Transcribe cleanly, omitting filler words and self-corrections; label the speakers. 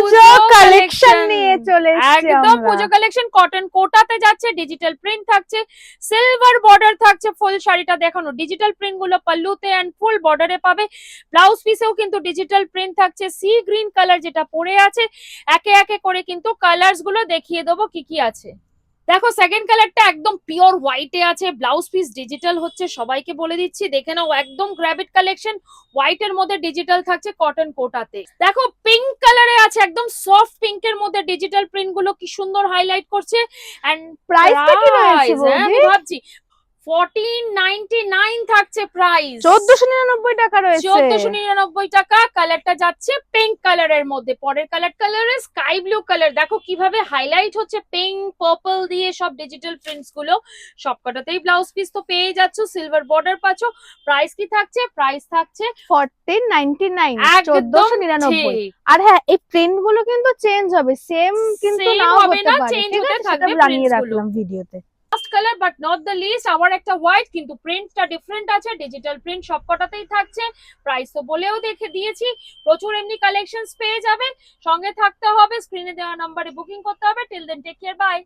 Speaker 1: পুজো collection নিয়ে চলে এসেছি
Speaker 2: একদম
Speaker 1: আমরা।
Speaker 2: পুজো কালেকশন কটন কোটাতে যাচ্ছে, ডিজিটাল প্রিন্ট থাকছে, সিলভার বর্ডার থাকছে, ফুল শাড়িটা দেখানো ডিজিটাল প্রিন্ট গুলো পাল্লুতে এন্ড ফুল বর্ডারে পাবে। ব্লাউজ পিসেও কিন্তু ডিজিটাল প্রিন্ট থাকছে। সি গ্রিন কালার যেটা পরে আছে, একে একে করে কিন্তু কালার্স গুলো দেখিয়ে দেবো কি কি আছে। দেখো সেকেন্ড কালারটা একদম পিওর হোয়াইটে আছে, ব্লাউজ পিস ডিজিটাল হচ্ছে, সবাইকে বলে দিচ্ছি দেখে নাও, একদম গ্র্যাভিট কালেকশন, হোয়াইট এর মধ্যে ডিজিটাল থাকছে কটন কোটাতে। দেখো পিঙ্ক কালারে আছে, একদম সফট পিঙ্কের মধ্যে ডিজিটাল প্রিন্ট গুলো কি সুন্দর হাইলাইট করছে। এন্ড
Speaker 1: প্রাইসটা কি রয়েছে বৌদি?
Speaker 2: আমি ভাবছি 1499 থাকছে প্রাইস।
Speaker 1: 1499 টাকা রয়েছে।
Speaker 2: 1499 টাকা। কালারটা যাচ্ছে পিঙ্ক কালারের মধ্যে। পরের কালার স্কাই ব্লু কালার। দেখো কিভাবে হাইলাইট হচ্ছে পিঙ্ক পার্পল দিয়ে সব ডিজিটাল প্রিন্টস গুলো। সবকটাতেই ব্লাউজ পিস তো পেয়ে যাচ্ছ, সিলভার বর্ডার পাচ্ছ। প্রাইস কি থাকছে? প্রাইস থাকছে
Speaker 1: 1499,
Speaker 2: একদম
Speaker 1: 1499।
Speaker 2: ঠিক।
Speaker 1: আর হ্যাঁ, এই প্রিন্ট গুলো কিন্তু চেঞ্জ হবে, সেম কিন্তু
Speaker 2: Same
Speaker 1: নাও
Speaker 2: হবে
Speaker 1: হতে
Speaker 2: না,
Speaker 1: পারে,
Speaker 2: change
Speaker 1: ঠিক
Speaker 2: হতে
Speaker 1: আছে?
Speaker 2: থাকবে
Speaker 1: সেটা জানিয়ে
Speaker 2: prints গুলো।
Speaker 1: রাখলাম ভিডিওতে।
Speaker 2: Last colour but not the least, আবার একটা হোয়াইট, কিন্তু প্রিন্টটা ডিফারেন্ট আছে, ডিজিটাল প্রিন্ট সবকটাতেই থাকছে। প্রাইস তো বলেও দেখে দিয়েছি। প্রচুর এমনি কালেকশনস পেয়ে যাবে, সঙ্গে থাকতে হবে, স্ক্রিনে দেওয়া নম্বরে বুকিং করতে হবে। Till then take care, by.